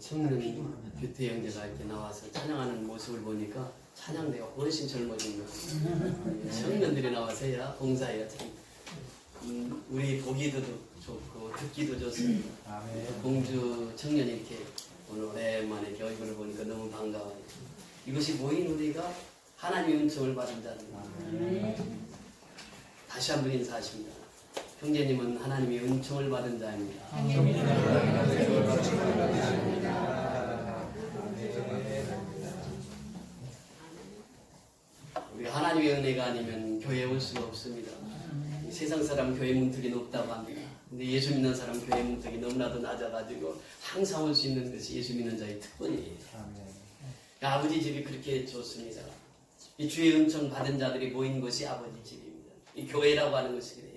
청년 교태 형제가 이렇게 나와서 찬양하는 모습을 보니까 찬양대가 훨씬 젊어진 것 같아요. 청년들이 나와서 야 봉사해야 참 우리 보기도 좋고 듣기도 좋습니다. 공주 청년이 이렇게 오늘 오랜만에 이렇게 얼굴을 보니까 너무 반가워요. 이것이 모인 우리가 하나님의 은총을 받은 자입니다. 다시 한번 인사하십니다. 형제님은 하나님의 은총을 받은 자입니다. 우리 하나님의 은혜가 아니면 교회에 올 수가 없습니다. 세상 사람 교회 문턱이 높다고 합니다. 근데 예수 믿는 사람 교회 문턱이 너무나도 낮아가지고 항상 올 수 있는 것이 예수 믿는 자의 특권이에요. 아버지 집이 그렇게 좋습니다. 이 주의 은총 받은 자들이 모인 것이 아버지 집입니다. 이 교회라고 하는 것이 그래요.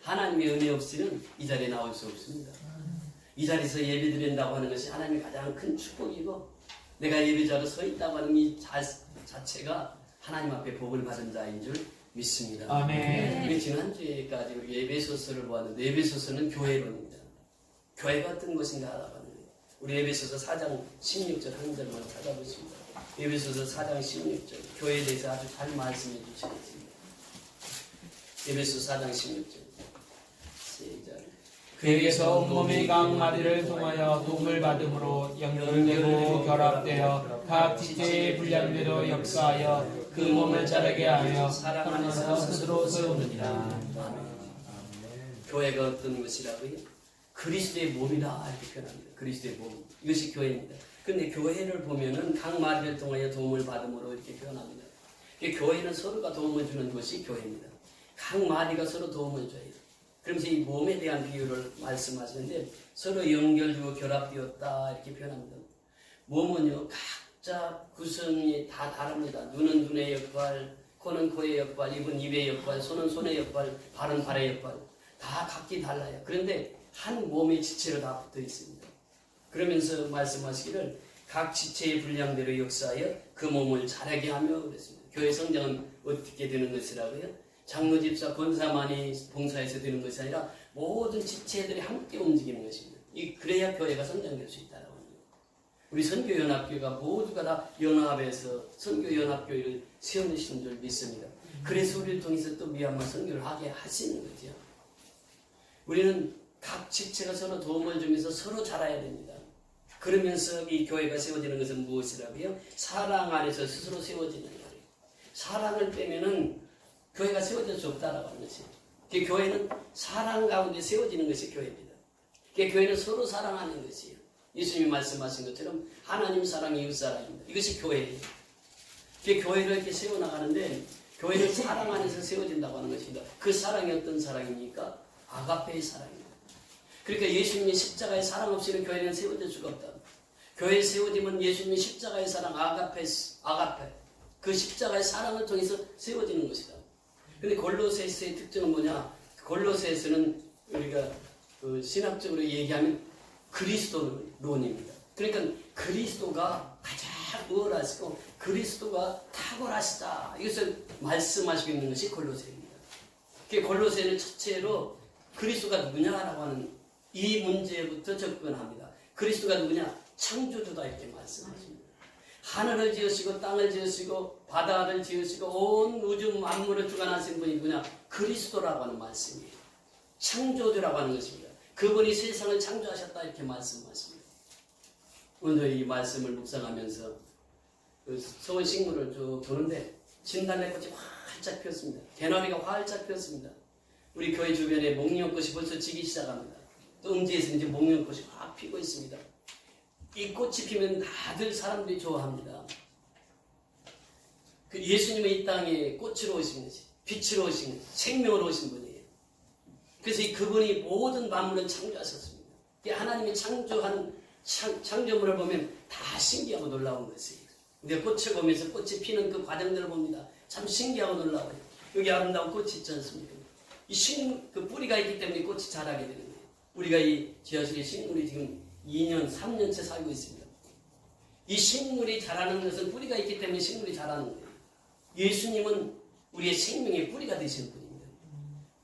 하나님의 은혜 없이는 이 자리에 나올 수 없습니다. 이 자리에서 예배 드린다고 하는 것이 하나님의 가장 큰 축복이고 내가 예배자로 서 있다고 하는 이 자체가 하나님 앞에 복을 받은 자인 줄 믿습니다. 아멘. 우리 지난주에까지 우리 에베소서를 보았는데 에베소서는 교회론입니다. 교회가 어떤 것인가 알아봤는데 우리 에베소서 4장 16절 한 절만 찾아보십니다. 에베소서 4장 16절 교회에 대해서 아주 잘 말씀해 주시고 있습니다. 에베소서 4장 16절 시작. 그에게서 온몸의 각 마디를 통하여 도움을 받음으로 연결되고 결합되어 각 지체의 분량대로 역사하여 그 몸을 자라게 하여 사랑 안에서 스스로 세우느니라. 교회가 어떤 것이라고요? 그리스도의 몸이다 이렇게 표현합니다. 그리스도의 몸 이것이 교회입니다. 그런데 교회를 보면은 각 마디를 통하여 도움을 받음으로 이렇게 표현합니다. 교회는 서로가 도움을 주는 것이 교회입니다. 각 마디가 서로 도움을 줘요. 그러면서 이 몸에 대한 비유를 말씀하시는데 서로 연결되고 결합되었다 이렇게 표현합니다. 몸은요 각자 구성이 다 다릅니다. 눈은 눈의 역할, 코는 코의 역할, 입은 입의 역할, 손은 손의 역할, 발은 발의 역할 다 각기 달라요. 그런데 한 몸의 지체로 다 붙어 있습니다. 그러면서 말씀하시기를 각 지체의 분량대로 역사하여 그 몸을 자라게 하며 그랬습니다. 교회 성장은 어떻게 되는 것이라고요? 장로, 집사, 권사만이 봉사해서 되는 것이 아니라 모든 지체들이 함께 움직이는 것입니다. 그래야 교회가 성장될 수 있다고 합니다. 우리 선교연합교회가 모두가 다 연합해서 선교연합교회를 세우시는 줄 믿습니다. 그래서 우리를 통해서 또 미얀마 선교를 하게 하시는 거죠. 우리는 각 지체가 서로 도움을 주면서 서로 자라야 됩니다. 그러면서 이 교회가 세워지는 것은 무엇이라고요? 사랑 안에서 스스로 세워지는 거예요. 사랑을 빼면은 교회가 세워질 수 없다라고 하는 것이에요. 교회는 사랑 가운데 세워지는 것이 교회입니다. 교회는 서로 사랑하는 것이에요. 예수님이 말씀하신 것처럼 하나님 사랑, 이웃 사랑입니다. 이것이 교회예요. 교회를 이렇게 세워나가는데 교회는 사랑 안에서 세워진다고 하는 것입니다. 그 사랑이 어떤 사랑입니까? 아가페의 사랑입니다. 그러니까 예수님의 십자가의 사랑 없이는 교회는 세워질 수가 없다. 교회에 세워지면 예수님의 십자가의 사랑, 아가페, 그 십자가의 사랑을 통해서 세워지는 것이다. 근데 골로새서의 특징은 뭐냐? 골로새서는 우리가 신학적으로 얘기하면 그리스도론입니다. 그러니까 그리스도가 가장 우월하시고 그리스도가 탁월하시다. 이것을 말씀하시고 있는 것이 골로새입니다. 골로새는 첫째로 그리스도가 누구냐라고 하는 이 문제부터 접근합니다. 그리스도가 누구냐? 창조주다 이렇게 말씀하십니다. 하늘을 지으시고 땅을 지으시고 바다를 지으시고 온 우주 만물을 주관하신 분이 누구냐? 그리스도라고 하는 말씀이에요. 창조주라고 하는 것입니다. 그분이 세상을 창조하셨다 이렇게 말씀하십니다. 오늘 이 말씀을 묵상하면서 서울 식물을 쭉 보는데 진달래꽃이 활짝 피었습니다. 개나리가 활짝 피었습니다. 우리 교회 주변에 목련꽃이 벌써 지기 시작합니다. 또 음지에서 이제 목련꽃이 확 피고 있습니다. 이 꽃이 피면 다들 사람들이 좋아합니다. 그 예수님은 이 땅에 꽃으로 오신 것이, 빛으로 오신 것이, 생명으로 오신 분이에요. 그래서 그분이 모든 만물을 창조하셨습니다. 하나님이 창조한 창조물을 보면 다 신기하고 놀라운 것이에요. 우리가 꽃을 보면서 꽃이 피는 그 과정들을 봅니다. 참 신기하고 놀라워요. 여기 아름다운 꽃이 있지 않습니까? 그 뿌리가 있기 때문에 꽃이 자라게 되는 거예요. 우리가 이 지하실의 식물이 지금 2년, 3년째 살고 있습니다. 이 식물이 자라는 것은 뿌리가 있기 때문에 식물이 자라는 거예요. 예수님은 우리의 생명의 뿌리가 되시는 분입니다.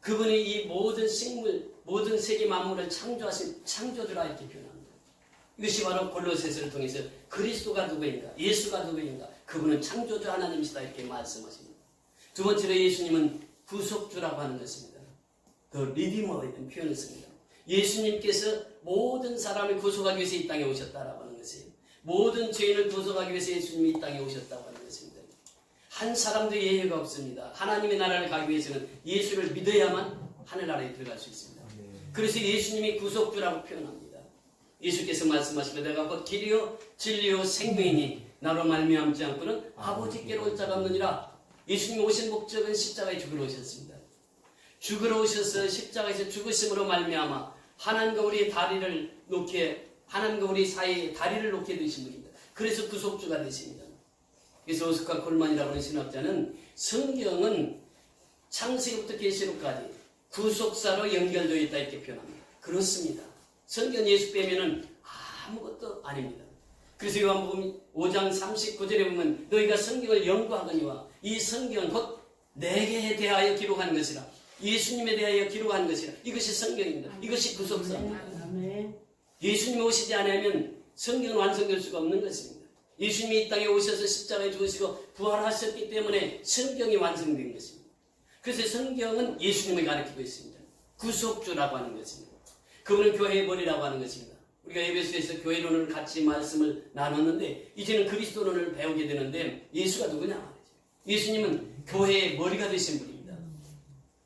그분이 이 모든 식물, 모든 세계 만물을 창조하신 창조주라 이렇게 표현합니다. 이것이 바로 골로새서를 통해서 그리스도가 누구인가, 예수가 누구인가, 그분은 창조주 하나님이시다 이렇게 말씀하십니다. 두 번째로 예수님은 구속주라고 하는 것입니다. 더 리디머 이런 표현을 씁니다. 예수님께서 모든 사람을 구속하기 위해서 이 땅에 오셨다라고 하는 것이에요. 모든 죄인을 구속하기 위해서 예수님이 이 땅에 오셨다고 하는 것입니다. 한 사람도 예외가 없습니다. 하나님의 나라를 가기 위해서는 예수를 믿어야만 하늘나라에 들어갈 수 있습니다. 그래서 예수님이 구속주라고 표현합니다. 예수께서 말씀하시기를 내가 곧 길이요 진리요 생명이니 나로 말미암지 않고는 아버지께로 올 자가 없느니라. 예수님이 오신 목적은 십자가에 죽으러 오셨습니다. 죽으러 오셔서 십자가에서 죽으심으로 말미암아 하나님과 우리의 다리를 놓게, 하나님과 우리 사이에 다리를 놓게 되신 분입니다. 그래서 구속주가 되십니다. 그래서 오스카 콜만이라고 하는 신학자는 성경은 창세기부터 계시록까지 구속사로 연결되어 있다 이렇게 표현합니다. 그렇습니다. 성경 예수 빼면은 아무것도 아닙니다. 그래서 요한복음 5장 39절에 보면 너희가 성경을 연구하거니와 이 성경은 곧 내게 대하여 기록한 것이라, 예수님에 대하여 기록한 것이라. 이것이 성경입니다. 이것이 구속사입니다. 예수님이 오시지 않으면 성경은 완성될 수가 없는 것입니다. 예수님이 이 땅에 오셔서 십자가에 죽으시고 부활하셨기 때문에 성경이 완성된 것입니다. 그래서 성경은 예수님을 가리키고 있습니다. 구속주라고 하는 것입니다. 그분은 교회의 머리라고 하는 것입니다. 우리가 에베소에서 교회론을 같이 말씀을 나눴는데 이제는 그리스도론을 배우게 되는데 예수가 누구냐 말이죠. 예수님은 교회의 머리가 되신 분입니다.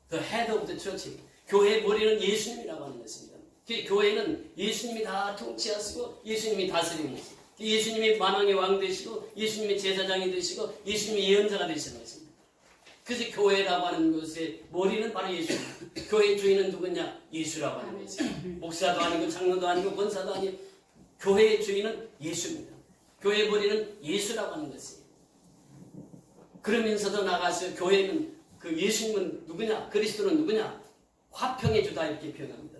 The head of the church. 교회의 머리는 예수님이라고 하는 것입니다. 교회는 예수님이 다 통치하시고 예수님이 다스리는 것입니다. 예수님이 만왕의 왕 되시고 예수님이 제사장이 되시고 예수님이 예언자가 되시는 것입니다. 그래서 교회라고 하는 것의 머리는 바로 예수입니다. 교회의 주인은 누구냐? 예수라고 하는 것입니다. 목사도 아니고 장로도 아니고 권사도 아니고 교회의 주인은 예수입니다. 교회의 머리는 예수라고 하는 것이에요. 그러면서도 나가서 교회는 그 예수님은 누구냐? 그리스도는 누구냐? 화평의 주다 이렇게 표현합니다.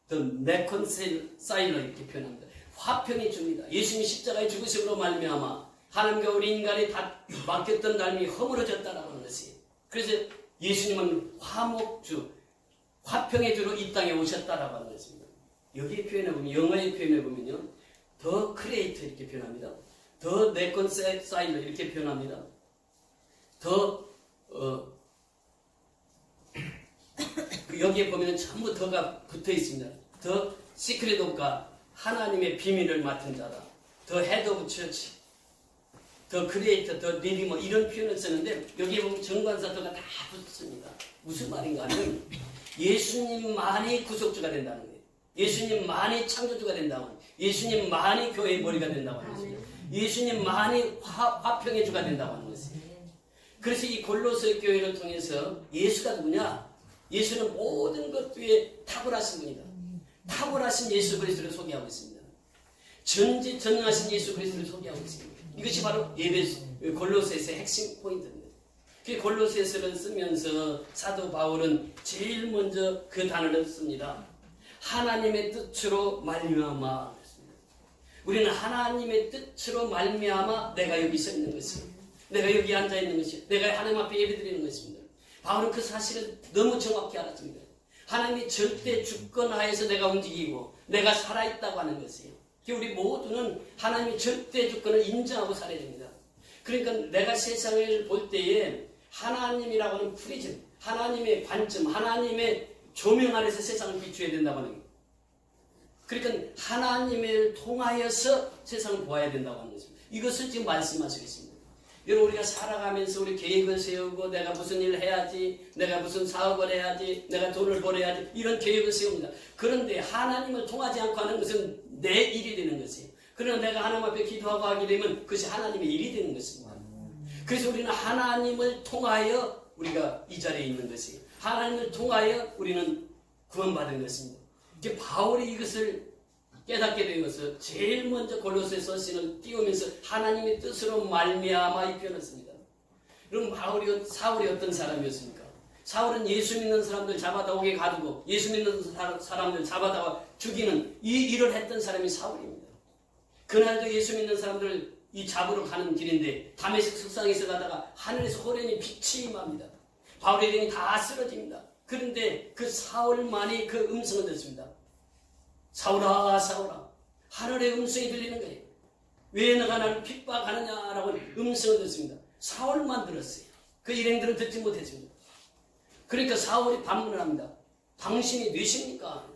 The reconciler 이렇게 표현합니다. 화평의 주입니다. 예수님이 십자가에 죽으심으로 말미암아 하나님과 우리 인간이 다 맡겼던 삶이 허물어졌다라고 하는 것이에요. 그래서 예수님은 화목주, 화평의 주로 이 땅에 오셨다라고 하는 것입니다. 여기에 표현해 보면, 영어에 표현해 보면요, 더 크리에이터 이렇게 표현합니다. 더 레콘사일러 이렇게 표현합니다. 여기에 보면 전부 더가 붙어 있습니다. 더 시크릿 오브가 하나님의 비밀을 맡은 자다. 더 헤드 오브 처치, 더 크리에이터, 더 리디머 이런 표현을 쓰는데 여기에 보면 정관사 더가 다 붙습니다. 무슨 말인가 하면 예수님만이 구속주가 된다는 거예요. 예수님만이 창조주가 된다고 하는 거예요. 예수님만이 교회의 머리가 된다고 하는 것입니다. 예수님만이 화평의 주가 된다고 하는 것이에요. 그래서 이 골로새 교회를 통해서 예수가 누구냐? 예수는 모든 것 위에 탁월하신 분이다. 탁월하신 예수 그리스도를 소개하고 있습니다. 전지전능하신 예수 그리스도를 소개하고 있습니다. 이것이 바로 골로새서의 핵심 포인트입니다. 그 골로새서를 쓰면서 사도 바울은 제일 먼저 그 단어를 씁니다. 하나님의 뜻으로 말미암아. 우리는 하나님의 뜻으로 말미암아 내가 여기 서 있는 것이에요. 내가 여기 앉아 있는 것이에요. 내가 하나님 앞에 예배드리는 것입니다. 바울은 그 사실을 너무 정확히 알았습니다. 하나님이 절대 주권하에서 내가 움직이고 내가 살아있다고 하는 것이에요. 우리 모두는 하나님이 절대 주권을 인정하고 살아야 됩니다. 그러니까 내가 세상을 볼 때에 하나님이라고 하는 프리즘, 하나님의 관점, 하나님의 조명 아래서 세상을 비추어야 된다고 하는 거예요. 그러니까 하나님을 통하여서 세상을 보아야 된다고 하는 것입니다. 이것을 지금 말씀하시고 있습니다. 여러분, 우리가 살아가면서 우리 계획을 세우고 내가 무슨 일을 해야지, 내가 무슨 사업을 해야지, 내가 돈을 벌어야지 이런 계획을 세웁니다. 그런데 하나님을 통하지 않고 하는 것은 내 일이 되는 것이에요. 그러나 내가 하나님 앞에 기도하고 하게 되면 그것이 하나님의 일이 되는 것입니다. 그래서 우리는 하나님을 통하여 우리가 이 자리에 있는 것이에요. 하나님을 통하여 우리는 구원받은 것입니다. 바울이 이것을 깨닫게 된 것은 제일 먼저 골로새서 서신을 띄우면서 하나님의 뜻으로 말미암아 이 표현을 씁니다. 그럼 사울이 어떤 사람이었습니까? 사울은 예수 믿는 사람들 잡아다 옥에 가두고 예수 믿는 사람들 잡아다 죽이는 이 일을 했던 사람이 사울입니다. 그날도 예수 믿는 사람들 이 잡으러 가는 길인데 다메섹 석상에서 가다가 하늘에서 호련히 빛이 임합니다. 바울의 등이 다 쓰러집니다. 그런데 그 사울만이 그 음성을 듣습니다. 사울아, 사울아, 하늘의 음성이 들리는 거예요. 왜 너가 나를 핍박하느냐라고 음성을 듣습니다. 사울만 들었어요. 그 일행들은 듣지 못했습니다. 그러니까 사울이 반문을 합니다. 당신이 누구십니까?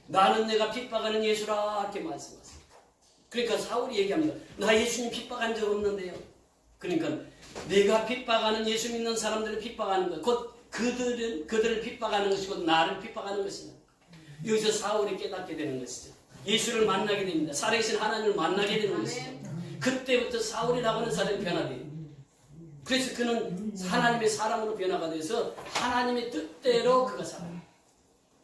나는 내가 핍박하는 예수라 이렇게 말씀하세요. 그러니까 사울이 얘기합니다. 나 예수님 핍박한 적 없는데요. 그러니까 내가 핍박하는 예수 믿는 사람들을 핍박하는 것, 곧 그들을 핍박하는 것이고 나를 핍박하는 것이다. 여기서 사울이 깨닫게 되는 것이죠. 예수를 만나게 됩니다. 살아계신 하나님을 만나게 되는 것이죠. 그때부터 사울이라고 하는 사람이 변화돼요. 그래서 그는 하나님의 사람으로 변화가 돼서 하나님의 뜻대로 그가 살아요.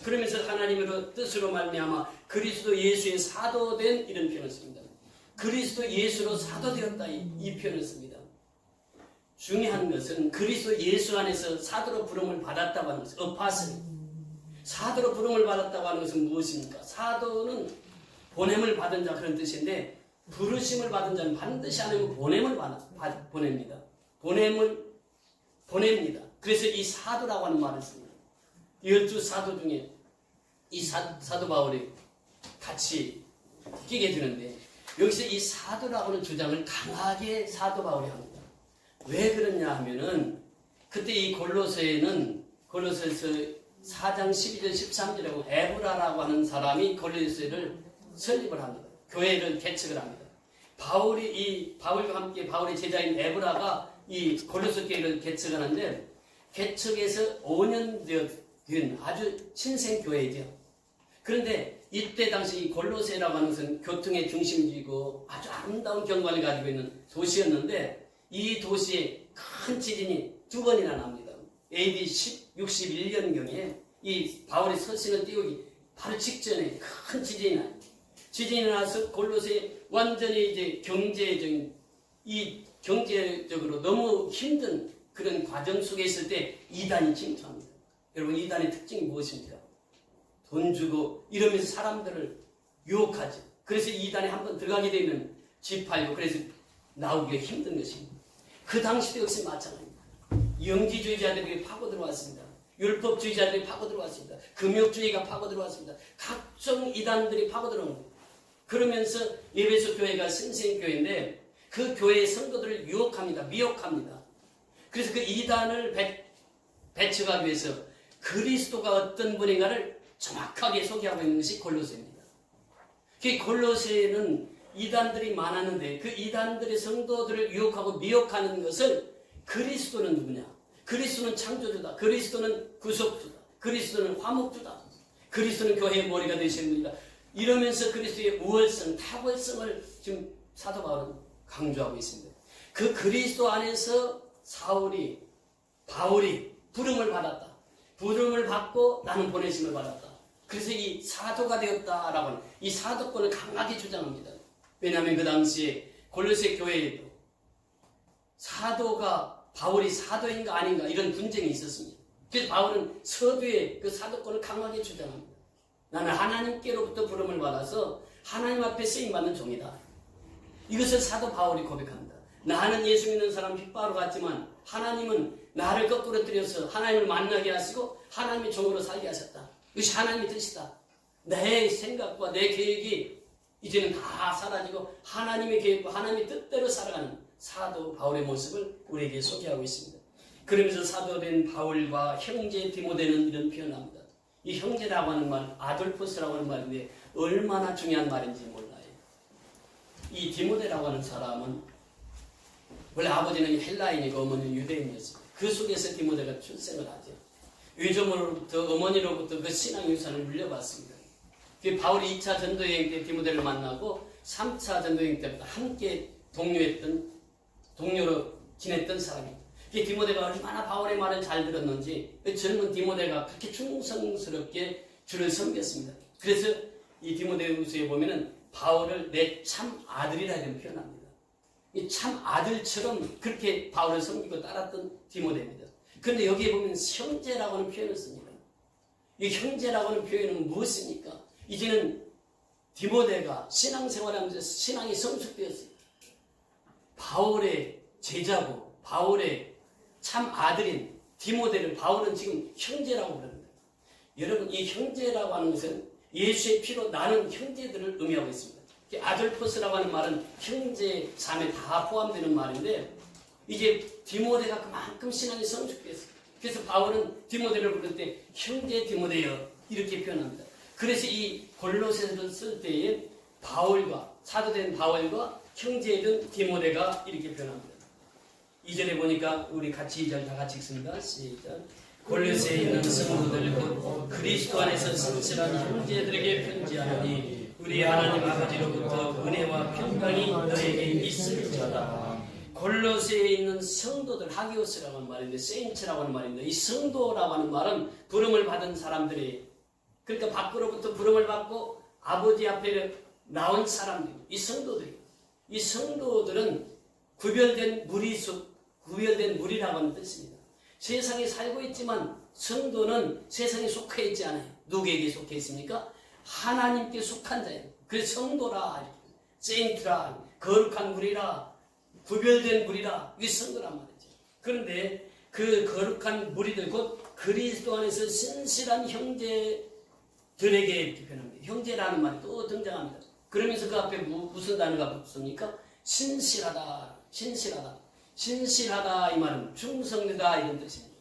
그러면서 하나님의 뜻으로 말미암아 그리스도 예수의 사도된 이런 표현을 씁니다. 그리스도 예수로 사도되었다 이 표현을 씁니다. 중요한 것은 그리스도 예수 안에서 사도로 부름을 받았다고 하는 것은 어파슬. 사도로 부름을 받았다고 하는 것은 무엇입니까? 사도는 보냄을 받은 자 그런 뜻인데 부르심을 받은 자는 반드시 하나님은 보냄을 보냅니다. 보냄을 보냅니다. 그래서 이 사도라고 하는 말을 씁니다. 12사도 중에 이 사도 바울이 같이 끼게 되는데 여기서 이 사도라고 하는 주장을 강하게 사도 바울이 합니다. 왜 그러냐 하면은 그때 이 골로새에는 골로새서 4장 12절 13절에 에브라라고 하는 사람이 골로새를 설립을 합니다. 교회를 개척을 합니다. 바울과 함께 바울의 제자인 에브라가 이 골로새 교회를 개척하는데 개척해서 5년 된 아주 신생 교회죠. 그런데 이때 당시 이 골로새라고 하는 것은 교통의 중심지고 아주 아름다운 경관을 가지고 있는 도시였는데 이 도시에 큰 지진이 2번이나 납니다. AD 61년경에 이 바울의 서신을 띄우기 바로 직전에 큰 지진이 나요. 지진이 나서 골로새 완전히 이제 경제적으로 너무 힘든 그런 과정 속에 있을 때 이단이 침투합니다. 여러분 이단의 특징이 무엇입니까? 돈 주고 이러면서 사람들을 유혹하죠. 그래서 이단에 한번 들어가게 되면 지팔고 그래서 나오기가 힘든 것입니다. 그 당시도 역시 마찬가지입니다. 영지주의자들이 파고 들어왔습니다. 율법주의자들이 파고 들어왔습니다. 금욕주의가 파고 들어왔습니다. 각종 이단들이 파고 들어온 거예요. 그러면서 에베소 교회가 신생교회인데 그 교회의 성도들을 유혹합니다. 미혹합니다. 그래서 그 이단을 배척하기 위해서 그리스도가 어떤 분인가를 정확하게 소개하고 있는 것이 골로새입니다. 그 골로새는 이단들이 많았는데 그 이단들의 성도들을 유혹하고 미혹하는 것을 그리스도는 누구냐? 그리스도는 창조주다. 그리스도는 구속주다. 그리스도는 화목주다. 그리스도는 교회의 머리가 되시는 분이다. 이러면서 그리스도의 우월성, 탁월성을 지금 사도 바울은 강조하고 있습니다. 그 그리스도 안에서 바울이 부름을 받았다. 부름을 받고 나는 보내심을 받았다. 그래서 이 사도가 되었다라고 하는 이 사도권을 강하게 주장합니다. 왜냐하면 그 당시에 골로새 교회에도 바울이 사도인가 아닌가 이런 분쟁이 있었습니다. 그래서 바울은 서두에 그 사도권을 강하게 주장합니다. 나는 하나님께로부터 부름을 받아서 하나님 앞에 쓰임받는 종이다. 이것을 사도 바울이 고백합니다. 나는 예수 믿는 사람 핍박하러 갔지만 하나님은 나를 거꾸로 들여서 하나님을 만나게 하시고 하나님의 종으로 살게 하셨다. 이것이 하나님의 뜻이다. 내 생각과 내 계획이 이제는 다 사라지고 하나님의 계획과 하나님의 뜻대로 살아가는 사도 바울의 모습을 우리에게 소개하고 있습니다. 그러면서 사도된 바울과 형제 디모데는 이런 표현을 합니다. 이 형제라고 하는 말, 아돌포스라고 하는 말인데 얼마나 중요한 말인지 몰라요. 이 디모데라고 하는 사람은 원래 아버지는 헬라인이고 어머니는 유대인이었습니다. 그 속에서 디모데가 출생을 하죠. 유조모로부터 어머니로부터 그 신앙 유산을 물려받습니다. 바울이 2차 전도여행 때 디모데를 만나고 3차 전도여행 때부터 함께 동료로 지냈던 사람입니다. 디모데가 얼마나 바울의 말을 잘 들었는지 젊은 디모데가 그렇게 충성스럽게 주를 섬겼습니다. 그래서 이 디모데후서에 보면은 바울을 내 참 아들이라 이런 표현합니다. 이 참 아들처럼 그렇게 바울을 섬기고 따랐던 디모데입니다. 그런데 여기에 보면 형제라고 하는 표현을 씁니다. 이 형제라고 하는 표현은 무엇입니까? 이제는 디모데가 신앙생활하면서 신앙이 성숙되었어요. 바울의 제자고 바울의 참 아들인 디모데를 바울은 지금 형제라고 부릅니다. 여러분 이 형제라고 하는 것은 예수의 피로 나는 형제들을 의미하고 있습니다. 아돌포스라고 하는 말은 형제, 자매 다 포함되는 말인데 이제 디모데가 그만큼 신앙이 성숙됐어요. 그래서 바울은 디모데를 부를 때 형제 디모데여 이렇게 표현합니다. 그래서 이 골로새서를 쓸 때에 바울과 사도된 바울과 형제이던 디모데가 이렇게 표현합니다. 2절에 보니까 우리 같이 2절 다 같이 읽습니다. 시작. 골로새에 있는 성도들 곧 그리스도 안에서 성실한 형제들에게 편지하노니 우리 하나님 아버지로부터 은혜와 평강이 너에게 있을지어다. 골로새에 있는 성도들, 하기오스라고 하는 말인데 세인츠라고 하는 말인데 이 성도라고 하는 말은 부름을 받은 사람들이 그러니까 밖으로부터 부름을 받고 아버지 앞에 나온 사람들, 이 성도들이 이 성도들은 구별된 무리라고 하는 뜻입니다. 세상에 살고 있지만 성도는 세상에 속해 있지 않아요. 누구에게 속해 있습니까? 하나님께 속한 자예요. 그래서 성도라, 세인트라, 거룩한 무리라, 구별된 무리라, 이게 성도란 말이죠. 그런데 그 거룩한 무리들 곧 그리스도 안에서 신실한 형제들에게 이렇게 표현합니다. 형제라는 말이 또 등장합니다. 그러면서 그 앞에 무슨 단어가 붙습니까? 신실하다, 신실하다. 신실하다 이 말은 충성되다 이런 뜻입니다.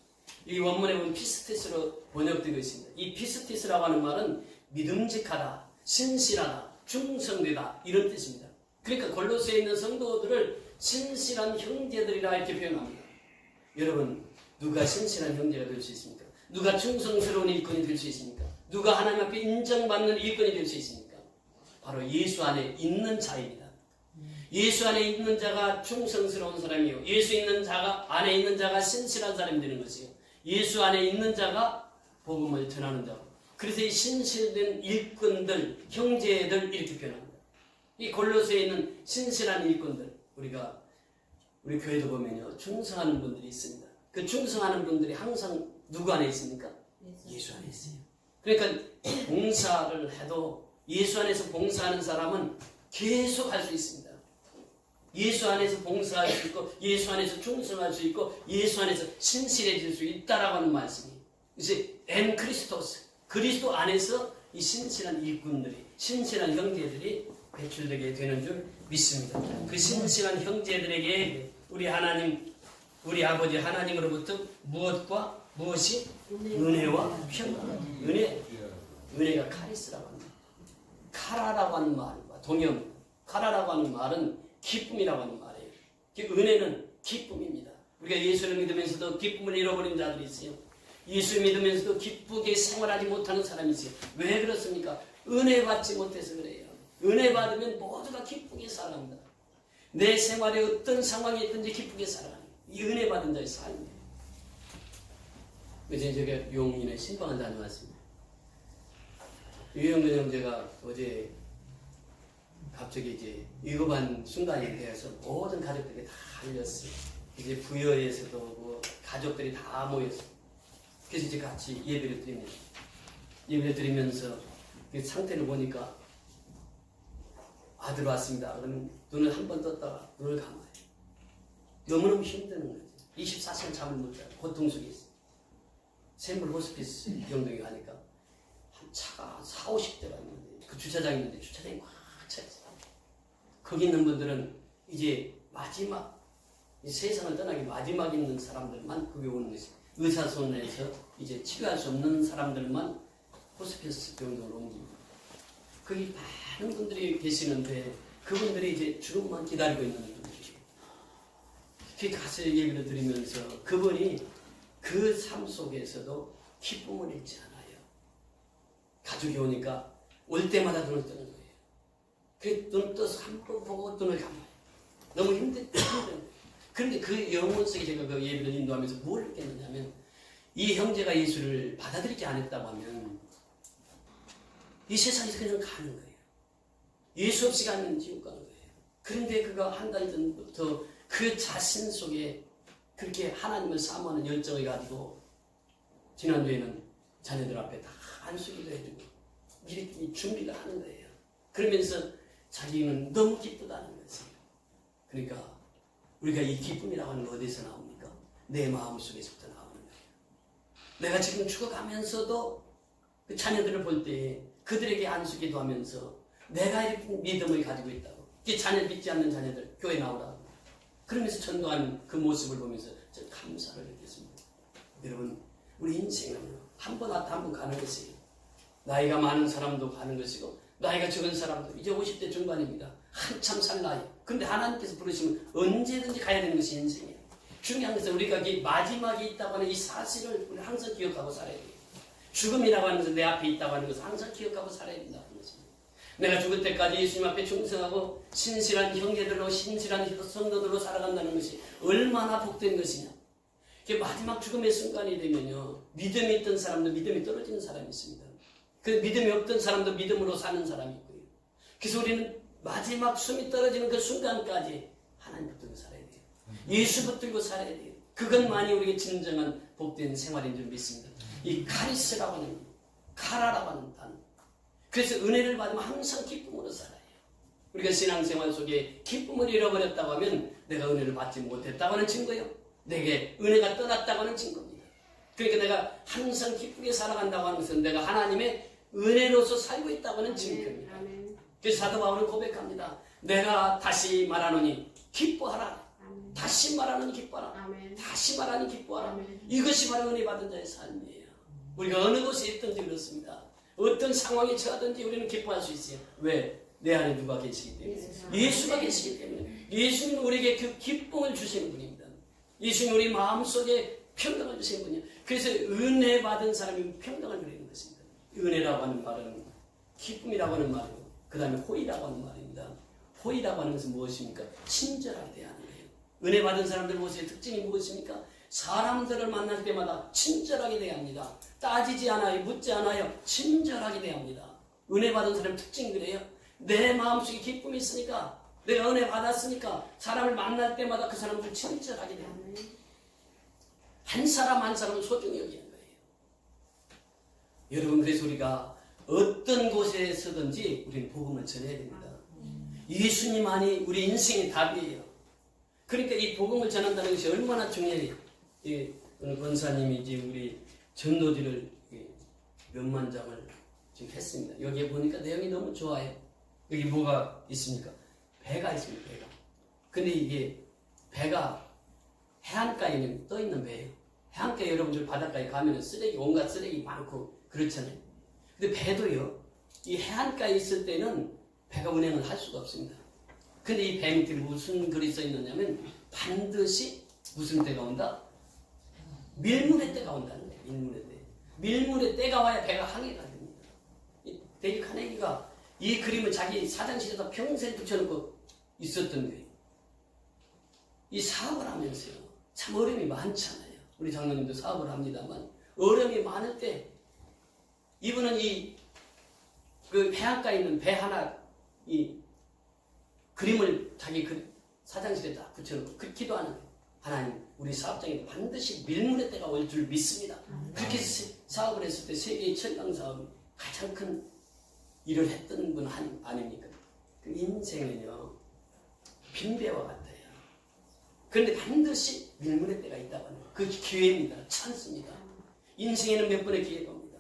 이 원문에 보면 피스티스로 번역되고 있습니다. 이 피스티스라고 하는 말은 믿음직하다, 신실하다, 충성되다 이런 뜻입니다. 그러니까 골로새에 있는 성도들을 신실한 형제들이라 이렇게 표현합니다. 여러분 누가 신실한 형제가 될 수 있습니까? 누가 충성스러운 일꾼이 될 수 있습니까? 누가 하나님 앞에 인정받는 일꾼이 될 수 있습니까? 바로 예수 안에 있는 자입니다. 예수 안에 있는 자가 충성스러운 사람이요. 예수 있는 자가 안에 있는 자가 신실한 사람이 되는 것이요. 예수 안에 있는 자가 복음을 전하는 자. 그래서 이 신실된 일꾼들, 형제들 이렇게 표현합니다. 이 골로새에 있는 신실한 일꾼들 우리가 우리 교회도 보면요 충성하는 분들이 있습니다. 그 충성하는 분들이 항상 누구 안에 있습니까? 예수 안에 있어요. 그러니까 봉사를 해도 예수 안에서 봉사하는 사람은 계속 할 수 있습니다. 예수 안에서 봉사할 수 있고 예수 안에서 충성할 수 있고 예수 안에서 신실해질 수 있다라고 하는 말씀이 이제 엔 크리스토스 그리스도 안에서 이 신실한 일꾼들이 신실한 형제들이 배출되게 되는 줄 믿습니다. 그 신실한 형제들에게 우리 하나님 우리 아버지 하나님으로부터 무엇이 은혜와 평강 은혜가 카리스라고 합니다. 카라라고 하는 말과 동형 카라라고 하는 말은 기쁨이라고 하는 말이에요. 은혜는 기쁨입니다. 우리가 예수를 믿으면서도 기쁨을 잃어버린 자들이 있어요. 예수 믿으면서도 기쁘게 생활하지 못하는 사람이 있어요. 왜 그렇습니까? 은혜 받지 못해서 그래요. 은혜 받으면 모두가 기쁘게 살아간다. 내 생활에 어떤 상황이 있든지 기쁘게 살아가는 이 은혜 받은 자의 삶이에요. 어제 제가 용인에 신방을 다녀왔습니다. 유영근 형제가 어제 갑자기 이제 위급한 순간이 되어서 모든 가족들이 다 알렸어요. 이제 부여에서도 뭐 가족들이 다 모였어요. 그래서 이제 같이 예배를 드리면서 그 상태를 보니까 아들 왔습니다. 그러면 눈을 한 번 떴다가 눈을 감아요. 너무너무 힘드는 거죠. 24시간 잠을 못 자요. 고통 속에 있어요. 샘물 호스피스 병동에 가니까 한 차가 40-50대가 있는데 그 주차장이 있는데 주차장이 꽉 차 있어요. 거기 있는 분들은 이제 마지막 세상을 떠나기 마지막 있는 사람들만 거기 오는 것이 의사선에서 이제 치료할 수 없는 사람들만 호스피스 병동으로 옮깁니다. 거기 많은 분들이 계시는데 그분들이 이제 죽음만 기다리고 있는 분들이에요. 그 가서 예배를 드리면서 그분이 그 삶 속에서도 기쁨을 잃지 않아요. 가족이 오니까 올 때마다 눈을 뜨는 거예요. 그 눈 떠서 한 번 보고 눈을 감아요. 너무 힘든. 그런데 그 영혼 속에 제가 그 예배를 인도하면서 뭘 느꼈느냐면 이 형제가 예수를 받아들이지 않았다고 하면 이 세상에서 그냥 가는 거예요. 예수 없이 가는 지옥 가는 거예요. 그런데 그가 한 달 전부터 그 자신 속에 그렇게 하나님을 사모하는 열정을 가지고 지난주에는 자녀들 앞에 다 안수기도 해주고 이렇게 준비를 하는 거예요. 그러면서 자기는 너무 기쁘다는 것이에요. 그러니까 우리가 이 기쁨이라고 하는 건 어디서 나옵니까? 내 마음 속에서부터 나오는 거예요. 내가 지금 죽어가면서도 그 자녀들을 볼 때 그들에게 안수기도 하면서 내가 이렇게 믿음을 가지고 있다고. 이 자녀 믿지 않는 자녀들 교회 나오라고. 그러면서 전도하는 그 모습을 보면서 저 감사를 느꼈습니다. 여러분, 우리 인생은 한 번 왔다 한 번 가는 것이에요. 나이가 많은 사람도 가는 것이고 나이가 적은 사람도 이제 50대 중반입니다. 한참 살 나이. 근데 하나님께서 부르시면 언제든지 가야 되는 것이 인생이에요. 중요한 것은 우리가 이 마지막에 있다고 하는 이 사실을 우리 항상 기억하고 살아야 돼요. 죽음이라고 하는 것은 내 앞에 있다고 하는 것을 항상 기억하고 살아야 된다는 것입니다. 내가 죽을 때까지 예수님 앞에 충성하고 신실한 형제들로 신실한 성도들로 살아간다는 것이 얼마나 복된 것이냐. 마지막 죽음의 순간이 되면요, 믿음이 있던 사람도 믿음이 떨어지는 사람이 있습니다. 그 믿음이 없던 사람도 믿음으로 사는 사람이 있고요. 그래서 우리는 마지막 숨이 떨어지는 그 순간까지 하나님 붙들고 살아야 돼요. 예수 붙들고 살아야 돼요. 그것만이 우리에게 진정한 복된 생활인 줄 믿습니다. 이 카리스라고 하는, 카라라고 하는 단어. 그래서 은혜를 받으면 항상 기쁨으로 살아요. 우리가 신앙생활 속에 기쁨을 잃어버렸다고 하면 내가 은혜를 받지 못했다고 하는 증거예요. 내게 은혜가 떠났다고 하는 증거입니다. 그러니까 내가 항상 기쁘게 살아간다고 하는 것은 내가 하나님의 은혜로서 살고 있다고 하는 증거입니다. 그래서 사도 바울은 고백합니다. 내가 다시 말하노니 기뻐하라. 다시 말하노니 기뻐하라. 다시 말하니 기뻐하라. 이것이 바로 은혜 받은 자의 삶이에요. 우리가 어느 곳에 있든지 그렇습니다. 어떤 상황에 처하든지 우리는 기뻐할 수 있어요. 왜? 내 안에 누가 계시기 때문에. 예수가 계시기 때문에. 예수님은 우리에게 그 기쁨을 주시는 분입니다. 예수님은 우리 마음속에 평강을 주시는 분이에요. 그래서 은혜 받은 사람이 평강을 누리는 것입니다. 은혜라고 하는 말은 기쁨이라고 하는 말이고 그 다음에 호의라고 하는 말입니다. 호의라고 하는 것은 무엇입니까? 친절하게 대하는 거예요. 은혜 받은 사람들 모습의 특징이 무엇입니까? 사람들을 만날 때마다 친절하게 대합니다. 따지지 않아요. 묻지 않아요. 친절하게 대합니다. 은혜 받은 사람의 특징이 그래요. 내 마음속에 기쁨이 있으니까, 내가 은혜 받았으니까 사람을 만날 때마다 그 사람들 친절하게 대합니다. 한 사람 한 사람을 소중히 여기는 거예요. 여러분, 그래서 우리가 어떤 곳에 서든지 우리는 복음을 전해야 됩니다. 예수님만이 우리 인생의 답이에요. 그러니까 이 복음을 전한다는 것이 얼마나 중요해요. 오늘 권사님이 이제 우리 전도지를 몇만 장을 지금 했습니다. 여기에 보니까 내용이 너무 좋아요. 여기 뭐가 있습니까? 배가 있습니다. 배가. 근데 이게 배가 해안가에 떠 있는 배예요. 해안가에 여러분들 바닷가에 가면 쓰레기, 온갖 쓰레기 많고 그렇잖아요. 근데 배도요, 이 해안가에 있을 때는 배가 운행을 할 수가 없습니다. 근데 이 배 밑에 무슨 글이 써 있느냐면 반드시 무슨 때가 온다? 밀물의 때가 온다는 거예요. 밀물의 때. 밀물의 때가 와야 배가 항해가 됩니다. 데일 카네기가 이 그림을 자기 사장실에다 평생 붙여놓고 있었던 거예요. 이 사업을 하면서요, 참 어려움이 많잖아요. 우리 장로님도 사업을 합니다만 어려움이 많을 때 이분은 그 해안가에 있는 배 하나 이 그림을 자기 사장실에 딱 붙여놓고 기도하는 거예요. 하나님, 우리 사업장에 반드시 밀물의 때가 올 줄 믿습니다. 그렇게 사업을 했을 때 세계의 철강 사업 가장 큰 일을 했던 분 아닙니까? 그 인생은요, 빈배와 같아요. 그런데 반드시 밀물의 때가 있다고 하는 거예요. 그 기회입니다. 찬스입니다. 인생에는 몇 번의 기회가 옵니다.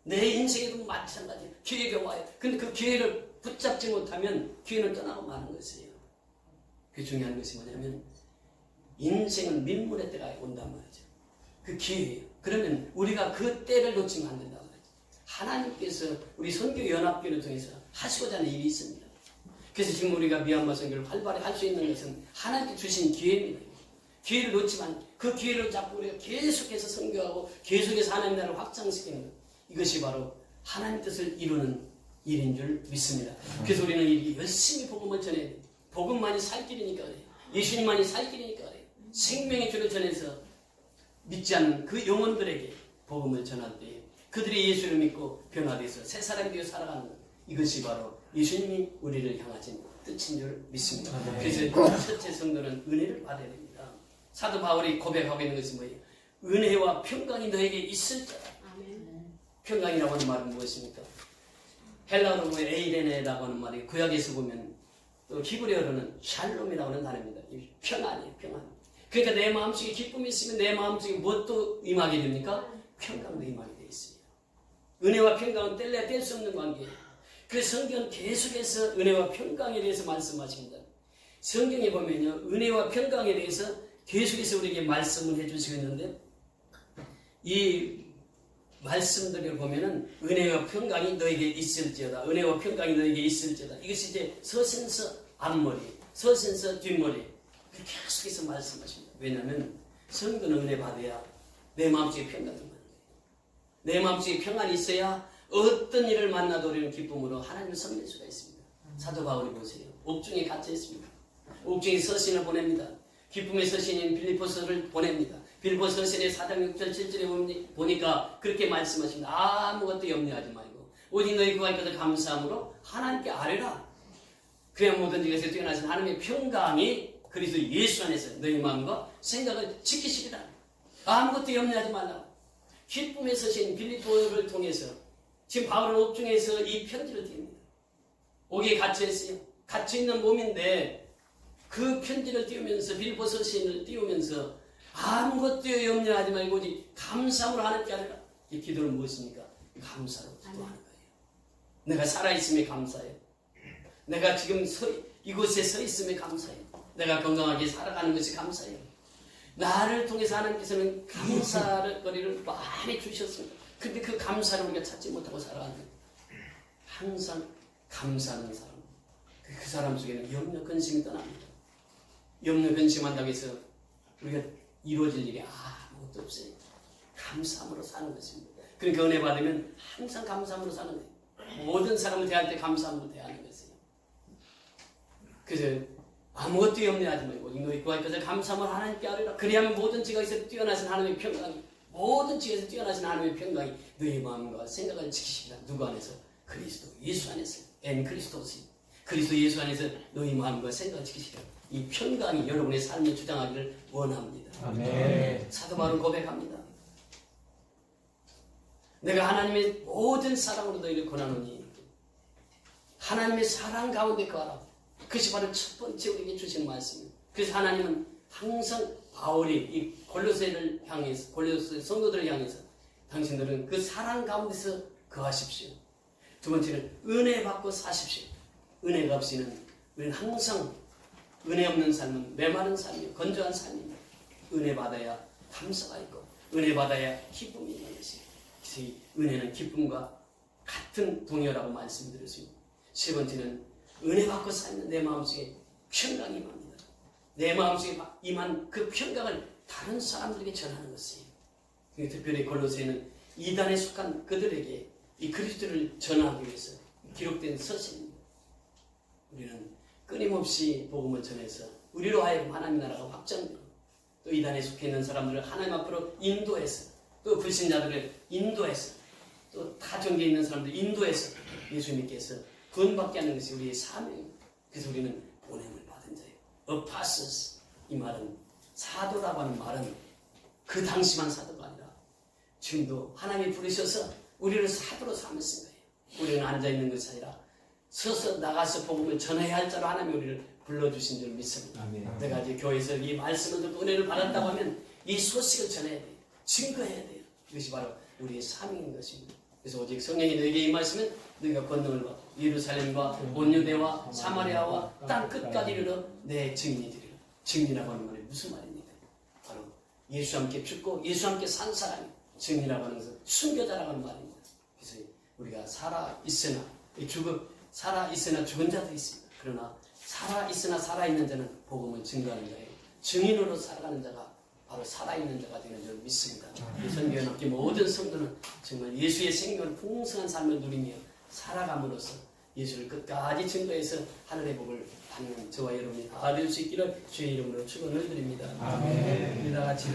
내 인생에도 마찬가지예요. 기회가 와요. 근데 그 기회를 붙잡지 못하면 기회는 떠나고 마는 것이에요. 그 중요한 것이 뭐냐면 인생은 밀물의 때가 온단 말이죠. 그 기회예요. 그러면 우리가 그 때를 놓치면 안 된다고 말이죠. 하나님께서 우리 선교연합교를 통해서 하시고자 하는 일이 있습니다. 그래서 지금 우리가 미얀마 선교를 활발히 할 수 있는 것은 하나님께 주신 기회입니다. 기회를 놓치면 그 기회를 잡고 우리가 계속해서 선교하고 계속해서 하나님 나라를 확장시키는 것. 이것이 바로 하나님 뜻을 이루는 일인 줄 믿습니다. 그래서 우리는 열심히 복음을 전해야 돼요. 복음만이 살 길이니까 그래요. 예수님만이 살 길이니까 그래요. 생명의 주를 전해서 믿지 않는 그 영혼들에게 복음을 전할 때 그들이 예수를 믿고 변화돼서 새 사람이 되어 살아가는 것. 이것이 바로 예수님이 우리를 향하신 뜻인 줄 믿습니다. 그래서 첫째 성도는 은혜를 받아야 됩니다. 사도 바울이 고백하고 있는 것은 뭐예요? 은혜와 평강이 너에게 있을지어다. 평강이라고 하는 말은 무엇입니까? 헬라어로 보면 에이레네라고 하는 말이 구약에서 보면 또 히브리어로는 샬롬이라고 하는 단어입니다. 평안이에요. 평안. 그러니까 내 마음속에 기쁨이 있으면 내 마음속에 무엇도 임하게 됩니까? 평강도 임하게 되어 있어요. 은혜와 평강은 뗄래야 뗄 수 없는 관계예요. 그래서 성경은 계속해서 은혜와 평강에 대해서 말씀하십니다. 성경에 보면요, 은혜와 평강에 대해서 계속해서 우리에게 말씀을 해주시고 있는데, 이 말씀들을 보면은 은혜와 평강이 너에게 있을지어다. 은혜와 평강이 너에게 있을지어다. 이것이 이제 서신서 앞머리, 서신서 뒷머리. 계속해서 말씀하십니다. 왜냐하면 성도는 은혜 받아야 내 마음속에 평강이 많은 거예요. 내 마음속에 평안이 있어야 어떤 일을 만나도 우리는 기쁨으로 하나님을 섬길 수가 있습니다. 사도 바울이 보세요. 옥중에 갇혀 있습니다. 옥중에 서신을 보냅니다. 기쁨의 서신인 빌립보서를 보냅니다. 빌립보 서신의 4장 6절 7절에 보니까 그렇게 말씀하십니다. 아무것도 염려하지 말고 오직 너희 구할 것을 감사함으로 하나님께 아뢰라. 그래야 모든 것에 뛰어나신 하나님의 평강이 그리스도 예수 안에서 너희 마음과 생각을 지키시리라. 아무것도 염려하지 말라. 기쁨의 서신 빌립보를 통해서 지금 바울은 옥중에서 이 편지를 띄웁니다. 옥에 갇혀있어요. 갇혀있는 몸인데 그 편지를 띄우면서 빌립보 서신을 띄우면서 아무것도 염려하지 말고 오직 감사함으로 하나님께 하라. 이 기도는 무엇입니까? 감사로 기도하는 거예요. 내가 살아있음에 감사해요. 내가 지금 이곳에 서 있음에 감사해요. 내가 건강하게 살아가는 것이 감사해요. 나를 통해서 하나님께서는 감사를 거리를 많이 주셨습니다. 근데 그 감사를 우리가 찾지 못하고 살아가는 거예요. 항상 감사하는 사람, 그 사람 속에는 염려 근심이 떠납니다. 염려 근심한다고 해서 우리가 이루어질 일이 아무것도 없어요. 감사함으로 사는 것입니다. 그러니까 은혜 받으면 항상 감사함으로 사는 거예요. 모든 사람을 대할 때 감사함으로 대하는 것이에요. 그래서 아무것도 염려하지 말고 너희 구할 것을 감사함으로 하나님께 아뢰라. 그리하면 모든 지각에서 뛰어나신 하나님의 평강이, 모든 지각에서 뛰어나신 하나님의 평강이 너희 마음과 생각을 지키시리라. 누구 안에서? 그리스도 예수 안에서. 엔 그리스도시. 그리스도 예수 안에서 너희 마음과 생각을 지키시리라. 이 평강이 여러분의 삶에 주장하기를 원합니다. 아멘. 사도 바울은 고백합니다. 내가 하나님의 모든 사랑으로 너희를 권하노니 하나님의 사랑 가운데 거하라. 그것이 바로 첫 번째 우리에게 주시는 말씀입니다. 그래서 하나님은 항상 바울이 이 골로새를 향해서, 골로새 성도들을 향해서 당신들은 그 사랑 가운데서 거하십시오. 두 번째는 은혜 받고 사십시오. 은혜가 없이는 우리는 항상 은혜 없는 삶은 메마른 삶이요, 건조한 삶입니다. 은혜 받아야 감사가 있고 은혜 받아야 기쁨이 있는 것이에요. 그래서 이 은혜는 기쁨과 같은 동요라고 말씀드렸습니다. 세 번째는 은혜 받고 살면 내 마음속에 평강이 임합니다. 내 마음속에 임한 그 평강을 다른 사람들에게 전하는 것이에요. 특별히 골로새는 이단에 속한 그들에게 이 그리스도를 전하기 위해서 기록된 서신입니다. 우리는 끊임없이 복음을 전해서 우리로 하여금 하나님 나라가 확장되고 또 이단에 속해 있는 사람들을 하나님 앞으로 인도해서 또 불신자들을 인도해서 또 타종교에 있는 사람들 인도해서 예수님께서 구원받게 하는 것이 우리의 사명입니다. 그래서 우리는 보냄을 받은 자예요. Apostles, 이 말은 사도라고 하는 말은 그 당시만 사도가 아니라 지금도 하나님이 부르셔서 우리를 사도로 삼으신 거예요. 우리는 앉아있는 것이 아니라 서서 나가서 복음을 전해야 할 자로 하나님이 우리를 불러주신 줄 믿습니다. 아멘. 내가 이제 교회에서 이 말씀을 듣고 은혜를 받았다고 하면 이 소식을 전해야 돼요. 증거해야 돼요. 이것이 바로 우리의 사명인 것입니다. 그래서 오직 성령이 너에게 임하시면 너희가 권능을 받고 예루살렘과 온 유대와 사마리아와 땅 끝까지 이르러 내 증인이 되리라. 증인이라고 하는 말이 무슨 말입니까? 바로 예수와 함께 죽고 예수와 함께 산 사람이 증인이라고 하는 것은 순교자라고 하는 말입니다. 그래서 우리가 살아있으나 살아있으나 죽은 자도 있습니다. 그러나 살아있으나 살아있는 자는 복음을 증거하는 자예요. 증인으로 살아가는 자가 바로 살아있는 자가 되는 줄 믿습니다. 선교회 함께 모든 성도는 정말 예수의 생명을 풍성한 삶을 누리며 살아감으로써 예수를 끝까지 증거해서 하늘의 복을 받는 저와 여러분이 다 될 수 있기를 주의 이름으로 축원을 드립니다. 아멘. 우리 다 같이